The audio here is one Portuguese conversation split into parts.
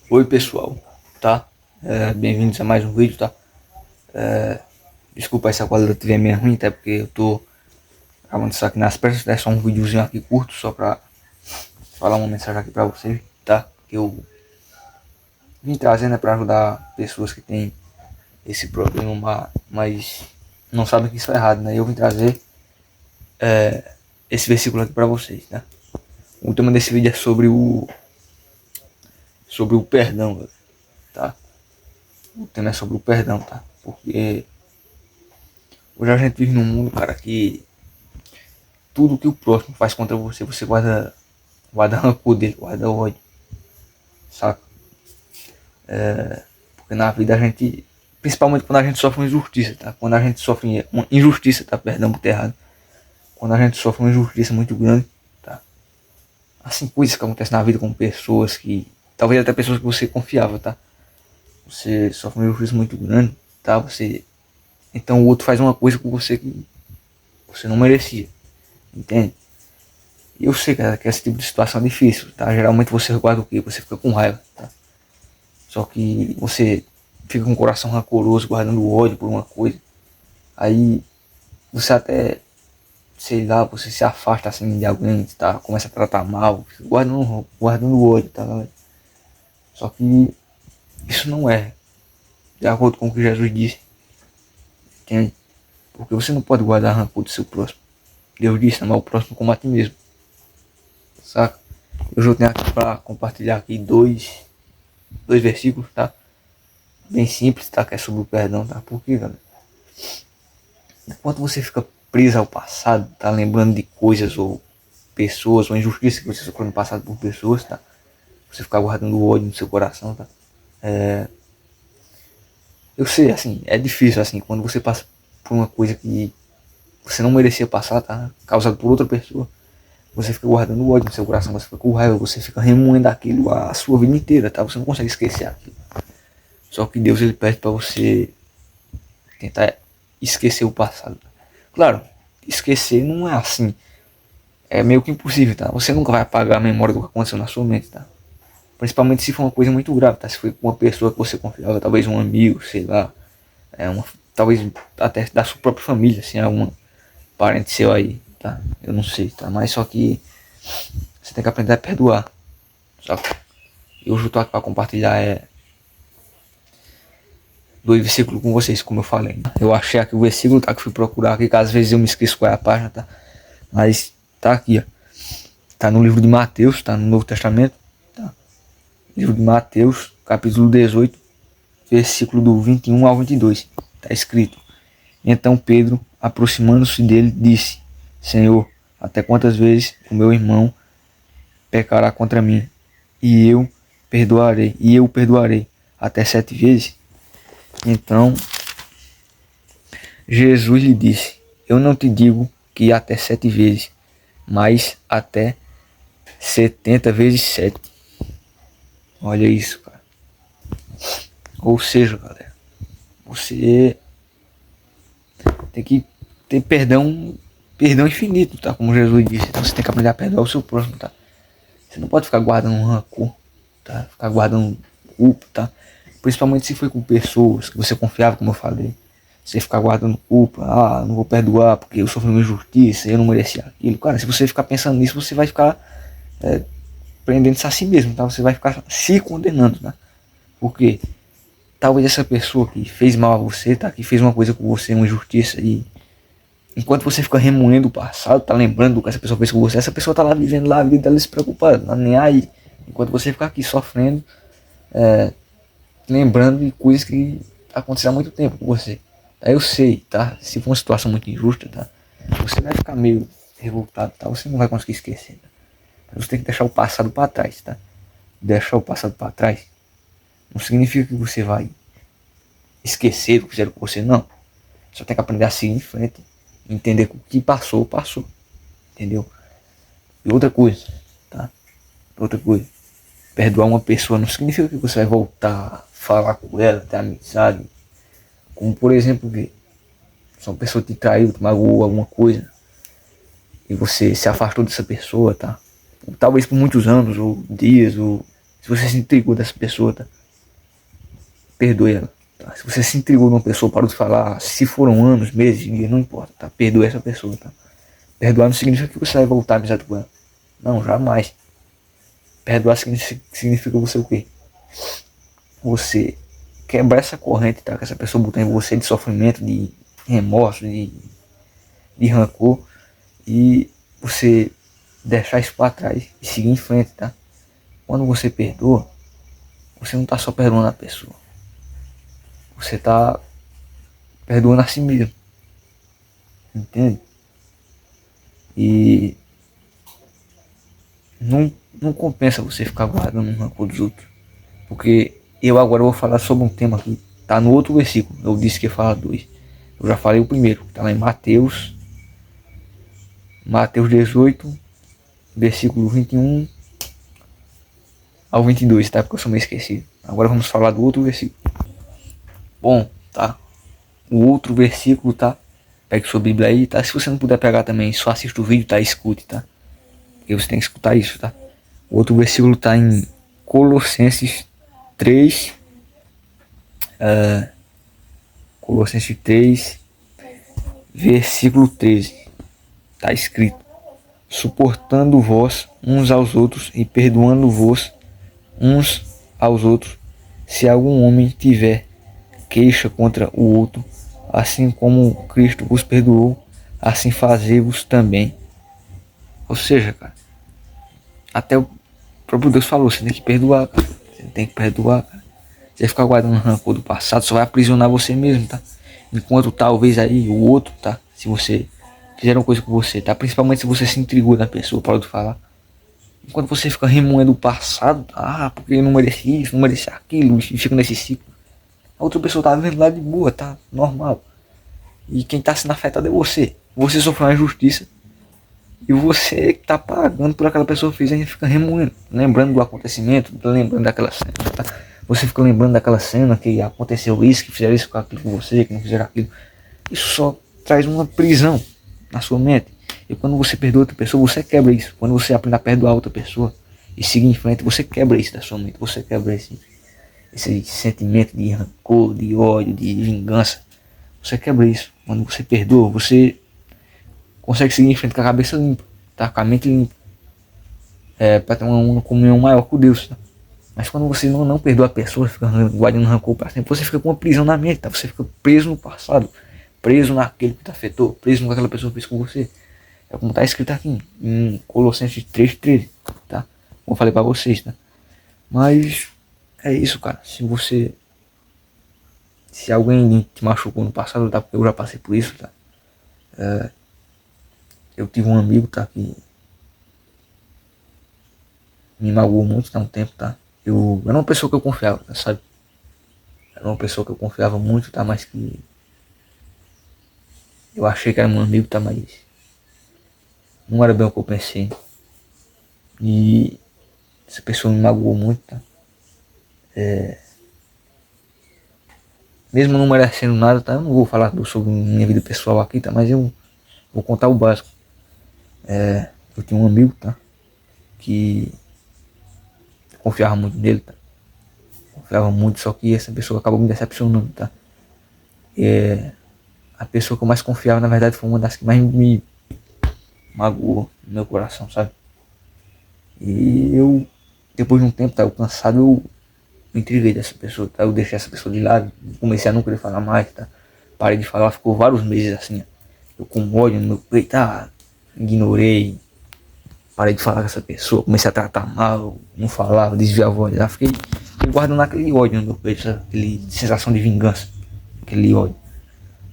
Oi pessoal, tá? Bem-vindos a mais um vídeo, tá? Desculpa se a qualidade é meio ruim, até porque eu tô gravando isso aqui nas pressas, é só um videozinho aqui curto, só pra falar uma mensagem aqui pra vocês, tá? Que eu vim trazendo pra ajudar pessoas que têm esse problema, mas não sabem que isso é errado, né? Eu vim trazer esse versículo aqui pra vocês, tá? O tema desse vídeo é sobre o perdão, galera, tá? O tema é sobre o perdão, tá? Porque hoje a gente vive num mundo, cara, que tudo que o próximo faz contra você, você guarda rancor dele, guarda ódio, saca? Porque na vida a gente, principalmente quando a gente sofre uma injustiça, tá? Quando a gente sofre uma injustiça, tá? Perdão, muito errado. Quando a gente sofre uma injustiça muito grande, tá? Assim, coisas que acontecem na vida com pessoas que, talvez até pessoas que você confiava, tá? Você sofre uma injustiça muito grande, tá? Então o outro faz uma coisa com você que você não merecia, entende? E eu sei, cara, que esse tipo de situação é difícil, tá? Geralmente você guarda o quê? Você fica com raiva, tá? Só que você fica com o coração rancoroso, guardando ódio por uma coisa. Aí você até, sei lá, você se afasta assim de alguém, tá? Começa a tratar mal, guardando ódio, tá, galera? Só que isso não é de acordo com o que Jesus disse, entende? Porque você não pode guardar rancor do seu próximo. Deus disse, amar o próximo como a ti mesmo, saca? Eu tenho aqui para compartilhar aqui dois versículos, tá? Bem simples, tá? Que é sobre o perdão, tá? Porque, galera, enquanto você fica preso ao passado, tá? Lembrando de coisas ou pessoas, ou injustiça que você sofreu no passado por pessoas, tá? Você ficar guardando ódio no seu coração, tá? Eu sei, assim, é difícil, assim, quando você passa por uma coisa que você não merecia passar, tá? Causado por outra pessoa. Você fica guardando ódio no seu coração, você fica com raiva, você fica remoendo aquilo a sua vida inteira, tá? Você não consegue esquecer aquilo. Só que Deus, ele pede para você tentar esquecer o passado. Claro, esquecer não é assim. É meio que impossível, tá? Você nunca vai apagar a memória do que aconteceu na sua mente, tá? Principalmente se for uma coisa muito grave, tá? Se foi uma pessoa que você confiava, talvez um amigo, sei lá, talvez até da sua própria família, assim, algum parente seu aí, tá? Eu não sei, tá? Mas só que você tem que aprender a perdoar, saca? Eu estou aqui para compartilhar dois versículos com vocês, como eu falei. Eu achei aqui o versículo, tá? Que fui procurar aqui, que às vezes eu me esqueço qual é a página, tá? Mas tá aqui, ó. Tá no livro de Mateus, tá no Novo Testamento, tá? Livro de Mateus, capítulo 18, versículo do 21 ao 22. Tá escrito: Então Pedro, aproximando-se dele, disse: Senhor, até quantas vezes o meu irmão pecará contra mim, e eu o perdoarei até 7 vezes? Então Jesus lhe disse: Eu não te digo que até 7 vezes, mas até 70 vezes 7. Olha isso, cara. Ou seja, galera, você tem que ter perdão infinito, tá? Como Jesus disse. Então você tem que aprender a perdoar o seu próximo, tá? Você não pode ficar guardando um rancor, tá? Ficar guardando culpa, tá? Principalmente se foi com pessoas que você confiava, como eu falei. Você ficar guardando culpa, não vou perdoar porque eu sofri uma injustiça, eu não merecia aquilo. Cara, se você ficar pensando nisso, você vai ficar prendendo-se a si mesmo, tá? Você vai ficar se condenando, tá? Porque talvez essa pessoa que fez mal a você, tá? Que fez uma coisa com você, uma injustiça, e enquanto você fica remoendo o passado, tá lembrando do que essa pessoa fez com você, essa pessoa tá lá vivendo lá a vida dela despreocupada, tá nem aí. Enquanto você ficar aqui sofrendo, lembrando de coisas que aconteceram há muito tempo com você. Aí eu sei, tá? Se for uma situação muito injusta, tá? Você vai ficar meio revoltado, tá? Você não vai conseguir esquecer, tá? Você tem que deixar o passado para trás, tá? Deixar o passado para trás não significa que você vai esquecer o que fizeram com você, não. Só tem que aprender a seguir em frente, entender que o que passou, passou, entendeu? E outra coisa, tá? Outra coisa, perdoar uma pessoa não significa que você vai voltar a falar com ela, ter amizade. Como por exemplo, que se uma pessoa te traiu, te magoou alguma coisa, e você se afastou dessa pessoa, tá? talvez por muitos anos, ou dias, ou se você se intrigou dessa pessoa, tá? Perdoe ela. Tá? Se você se intrigou numa pessoa, parou de falar, se foram anos, meses, dias, não importa, tá? Perdoe essa pessoa, tá? Perdoar não significa que você vai voltar a amizade com ela. Não, jamais. Perdoar significa você o quê? Você quebrar essa corrente, tá? Que essa pessoa botou em você de sofrimento, de remorso, de rancor, e você deixar isso para trás e seguir em frente, tá? Quando você perdoa, você não tá só perdoando a pessoa, você tá perdoando a si mesmo, entende? E não compensa você ficar guardando um rancor dos outros, porque eu agora vou falar sobre um tema que tá no outro versículo. Eu disse que ia falar dois, eu já falei o primeiro, tá lá em Mateus 18, versículo 21 ao 22, tá? Porque eu sou meio esquecido. Agora vamos falar do outro versículo. Bom, tá? O outro versículo, tá? Pegue sua Bíblia aí, tá? Se você não puder pegar também, só assista o vídeo, tá? Escute, tá? Porque você tem que escutar isso, tá? O outro versículo tá em Colossenses 3. Colossenses 3, versículo 13. Tá escrito: suportando vós uns aos outros e perdoando-vos uns aos outros, se algum homem tiver queixa contra o outro, assim como Cristo vos perdoou, assim fazei-vos também. Ou seja, cara, até o próprio Deus falou, você tem que perdoar, cara. Você tem que perdoar, cara. Você ficar guardando rancor do passado, só vai aprisionar você mesmo, tá? Enquanto talvez aí o outro, tá? Se você fizer uma coisa com você, tá? Principalmente se você se intrigou na pessoa, parou de falar. Enquanto você fica remoendo o passado, porque eu não mereci isso, não mereci aquilo, e fica nesse ciclo. A outra pessoa tá vivendo lá de boa, tá normal. E quem tá sendo afetado é você. Você sofreu uma injustiça e você que tá pagando por aquela pessoa fez, ainda fica remoendo, lembrando do acontecimento, lembrando daquela cena, tá? Você fica lembrando daquela cena que aconteceu isso, que fizeram isso com aquilo com você, que não fizeram aquilo. Isso só traz uma prisão na sua mente. E quando você perdoa outra pessoa, você quebra isso. Quando você aprende a perdoar outra pessoa e seguir em frente, você quebra isso da sua mente. Você quebra esse sentimento de rancor, de ódio, de vingança. Você quebra isso. Quando você perdoa, você consegue seguir em frente com a cabeça limpa, tá? Com a mente limpa. Para ter uma comunhão maior com Deus, tá? Mas quando você não perdoa a pessoa, fica guardando rancor para sempre, você fica com uma prisão na mente, tá? Você fica preso no passado, preso naquele que te afetou, preso no que aquela pessoa fez com você. É como tá escrito aqui em Colossenses 3:13, tá? Como eu falei para vocês, tá? Mas é isso, cara. Se alguém te machucou no passado, tá? Porque eu já passei por isso, tá? Eu tive um amigo, tá? Que me magoou muito há um tempo, tá? Eu era uma pessoa que eu confiava, tá, sabe? Era uma pessoa que eu confiava muito, tá? Mas que eu achei que era um amigo, tá? Mas não era bem o que eu pensei. E essa pessoa me magoou muito, tá? Mesmo não merecendo nada, tá? Eu não vou falar sobre minha vida pessoal aqui, tá? Mas eu vou contar o básico. Eu tinha um amigo, tá? Que eu confiava muito nele, tá? Confiava muito, só que essa pessoa acabou me decepcionando, tá? A pessoa que eu mais confiava, na verdade, foi uma das que mais me magoou no meu coração, sabe? E eu, depois de um tempo, tá? Eu cansado, eu me intriguei dessa pessoa, tá? Eu deixei essa pessoa de lado, comecei a não querer falar mais, tá? Parei de falar, ficou vários meses assim, eu com ódio no meu peito, ignorei, parei de falar com essa pessoa, comecei a tratar mal, não falava, desviava a voz, fiquei guardando aquele ódio no meu peito, sabe? Aquele sensação de vingança, aquele ódio.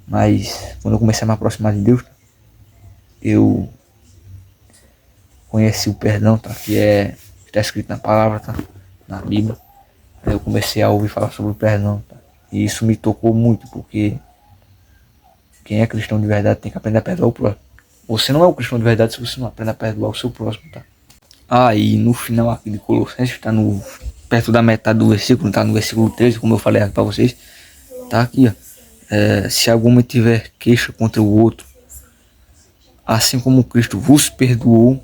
Mas quando eu comecei a me aproximar de Deus, eu conheci o perdão, tá? Que está escrito na palavra, tá? Na Bíblia. Aí eu comecei a ouvir falar sobre o perdão, tá? E isso me tocou muito, porque quem é cristão de verdade tem que aprender a perdoar o próximo. Você não é um cristão de verdade se você não aprende a perdoar o seu próximo, tá? E no final aqui de Colossenses, tá perto da metade do versículo, tá no versículo 13, como eu falei aqui pra vocês, tá aqui, ó. Se algum tiver queixa contra o outro, assim como Cristo vos perdoou,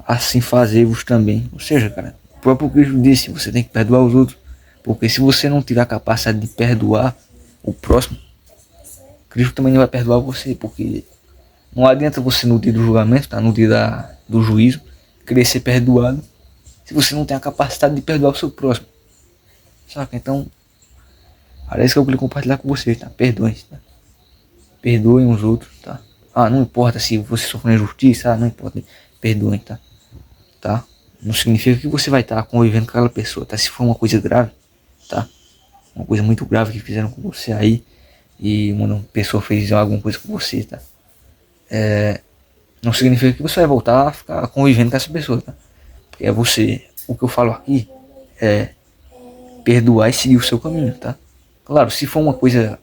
assim fazer-vos também. Ou seja, cara, o próprio Cristo disse, você tem que perdoar os outros. Porque se você não tiver a capacidade de perdoar o próximo, Cristo também não vai perdoar você. Porque não adianta você no dia do julgamento, tá? No dia do juízo, querer ser perdoado, se você não tem a capacidade de perdoar o seu próximo. Saca? Então, era isso que eu queria compartilhar com vocês, tá? Perdoem, tá? Perdoem os outros, tá? Ah, não importa se você sofreu injustiça, não importa. Perdoem, tá? Tá? Não significa que você vai estar convivendo com aquela pessoa, tá? Se for uma coisa grave, tá? Uma coisa muito grave que fizeram com você aí, e uma pessoa fez alguma coisa com você, tá? Não significa que você vai voltar a ficar convivendo com essa pessoa, tá? Porque é você. O que eu falo aqui é perdoar e seguir o seu caminho, tá? Claro, se for uma coisa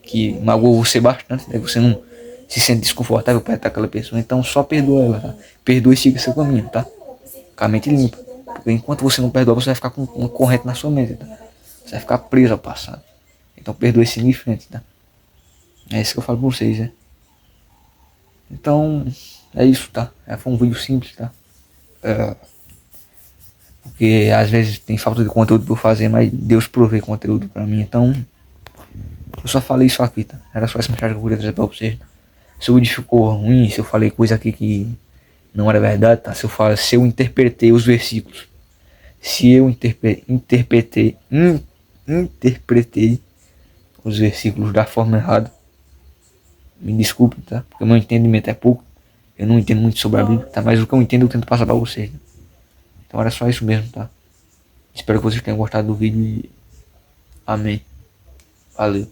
que magoou você bastante, né? Você não se sente desconfortável perto daquela pessoa, então só perdoa ela, tá? Perdoa e siga seu caminho, tá? Com a mente limpa. Porque enquanto você não perdoa, você vai ficar com uma corrente na sua mente, tá? Você vai ficar preso ao passado. Então perdoe e siga em frente, tá? É isso que eu falo pra vocês, né? Então, é isso, tá? Foi um vídeo simples, tá? Porque às vezes tem falta de conteúdo pra eu fazer, mas Deus provê conteúdo pra mim, então eu só falei isso aqui, tá? Era só essa mensagem que eu queria trazer pra vocês. Se o vídeo ficou ruim, se eu falei coisa aqui que não era verdade, tá? Se eu interpretei os versículos, se eu interpretei os versículos da forma errada, me desculpe, tá? Porque o meu entendimento é pouco, eu não entendo muito sobre a Bíblia, tá? Mas o que eu entendo eu tento passar pra vocês, né? Então era só isso mesmo, tá? Espero que vocês tenham gostado do vídeo e amém. Valeu.